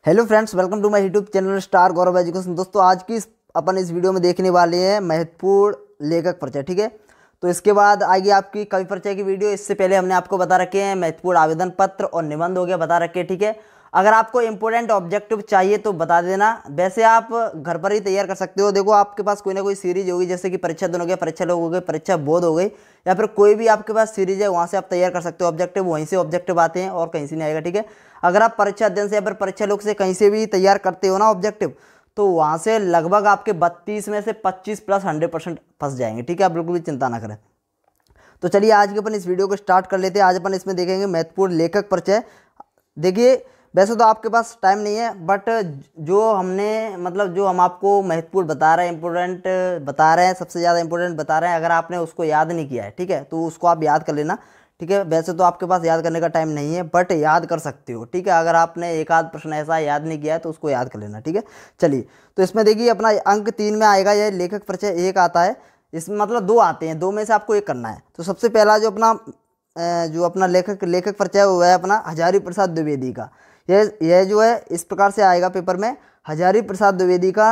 Hello friends, welcome to my YouTube channel Star Gaurav Education. दोस्तों आज की अपन इस वीडियो में देखने वाले हैं महत्वपूर्ण लेखक परिचय। ठीक है, तो इसके बाद आएगी आपकी कवि परिचय की वीडियो। इससे पहले हमने आपको बता रखे हैं महत्वपूर्ण आवेदन पत्र और निबंध हो गया बता रखे। ठीक है, अगर आपको इंपॉर्टेंट ऑब्जेक्टिव चाहिए तो बता देना। वैसे आप घर पर ही तैयार कर सकते हो। देखो आपके पास कोई ना कोई सीरीज होगी, जैसे कि परीक्षा दिन हो गया, परीक्षा लोग हो गए, परीक्षा बोध हो गई, या फिर कोई भी आपके पास सीरीज है, वहाँ से आप तैयार कर सकते हो ऑब्जेक्टिव। वहीं से ऑब्जेक्टिव आते हैं और कहीं से नहीं आएगा। ठीक है, अगर आप परीक्षा अध्ययन से या फिर परीक्षा लोग से कहीं से भी तैयार करते हो ना ऑब्जेक्टिव, तो वहाँ से लगभग आपके 32 में से 25 प्लस 100% फंस जाएंगे। ठीक है, आप बिल्कुल भी चिंता ना करें। तो चलिए आज के अपन इस वीडियो को स्टार्ट कर लेते हैं। आज अपन इसमें देखेंगे महत्वपूर्ण लेखक परिचय। देखिए वैसे तो आपके पास टाइम नहीं है, बट जो हमने जो हम आपको महत्वपूर्ण बता रहे हैं, इंपॉर्टेंट बता रहे हैं, सबसे ज़्यादा इंपॉर्टेंट बता रहे हैं, अगर आपने उसको याद नहीं किया है, ठीक है, तो उसको आप याद कर लेना। ठीक है, वैसे तो आपके पास याद करने का टाइम नहीं है, बट याद कर सकते हो। ठीक है, अगर आपने एक आध प्रश्न ऐसा याद नहीं किया है तो उसको याद कर लेना। ठीक है, चलिए तो इसमें देखिए अपना अंक 3 में आएगा यह लेखक परिचय। एक आता है, इसमें दो आते हैं, दो में से आपको एक करना है। तो सबसे पहला जो अपना लेखक परिचय हुआ है अपना हजारी प्रसाद द्विवेदी का। यह जो है इस प्रकार से आएगा पेपर में। हजारी प्रसाद द्विवेदी का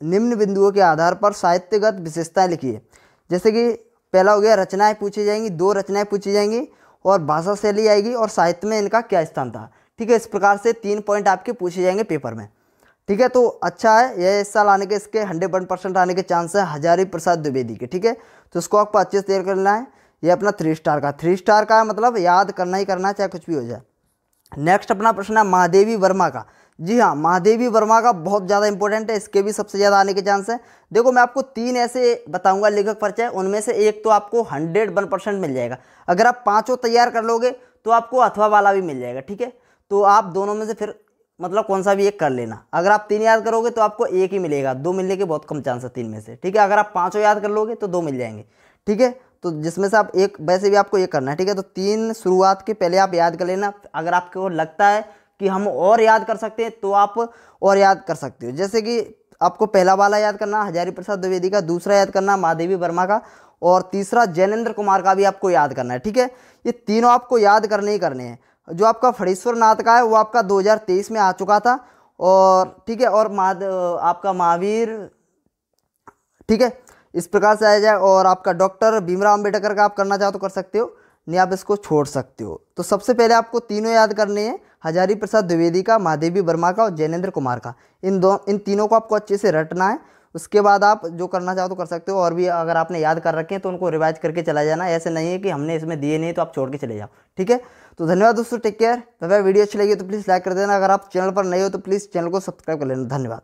निम्न बिंदुओं के आधार पर साहित्यगत विशेषताएं लिखिए। जैसे कि पहला हो गया रचनाएं पूछी जाएंगी, 2 रचनाएं पूछी जाएंगी, और भाषा शैली आएगी, और साहित्य में इनका क्या स्थान था। ठीक है, इस प्रकार से 3 पॉइंट आपके पूछे जाएंगे पेपर में। ठीक है, तो अच्छा है, यह इस साल आने के इसके 100% आने के चांस है हजारी प्रसाद द्विवेदी के। ठीक है, तो इसको आपको अच्छे से तैयार करना है। ये अपना 3 स्टार का, 3 स्टार का मतलब याद करना ही करना है, चाहे कुछ भी हो जाए। नेक्स्ट अपना प्रश्न है महादेवी वर्मा का। जी हाँ, महादेवी वर्मा का बहुत ज़्यादा इंपॉर्टेंट है, इसके भी सबसे ज़्यादा आने के चांस है। देखो मैं आपको 3 ऐसे बताऊंगा लेखक परिचय, उनमें से एक तो आपको 101% मिल जाएगा। अगर आप 5 तैयार कर लोगे तो आपको अथवा वाला भी मिल जाएगा। ठीक है, तो आप दोनों में से फिर कौन सा भी एक कर लेना। अगर आप 3 याद करोगे तो आपको एक ही मिलेगा, 2 मिलने के बहुत कम चांस है 3 में से। ठीक है, अगर आप 5 याद कर लोगे तो 2 मिल जाएंगे। ठीक है, तो जिसमें से आप एक, वैसे भी आपको ये करना है। ठीक है, तो 3 शुरुआत के पहले आप याद कर लेना। अगर आपको लगता है कि हम और याद कर सकते हैं तो आप और याद कर सकते हो। जैसे कि आपको पहला वाला याद करना हजारी प्रसाद द्विवेदी का, दूसरा याद करना महादेवी वर्मा का, और तीसरा जैनेन्द्र कुमार का भी आपको याद करना है। ठीक है, ये तीनों आपको याद करने ही करने हैं। जो आपका फणीश्वर नाथ का है वो आपका 2023 में आ चुका था, और ठीक है, और आपका महावीर, ठीक है, इस प्रकार से आ जाए। और आपका डॉक्टर भीमराव अंबेडकर का आप करना चाहो तो कर सकते हो, नहीं आप इसको छोड़ सकते हो। तो सबसे पहले आपको तीनों याद करने हैं, हजारी प्रसाद द्विवेदी का, महादेवी वर्मा का और जैनेन्द्र कुमार का। इन तीनों को आपको अच्छे से रटना है। उसके बाद आप जो करना चाहो तो कर सकते हो, और भी अगर आपने याद कर रखे हैं तो उनको रिवाइज करके चला जाना। ऐसे नहीं है कि हमने इसमें दिए नहीं तो आप छोड़ के चले जाओ। ठीक है, तो धन्यवाद दोस्तों, take care, bye bye. Video अच्छी लगी तो प्लीज़ लाइक कर देना। अगर आप चैनल पर नए हो तो प्लीज़ चैनल को सब्सक्राइब कर लेना। धन्यवाद।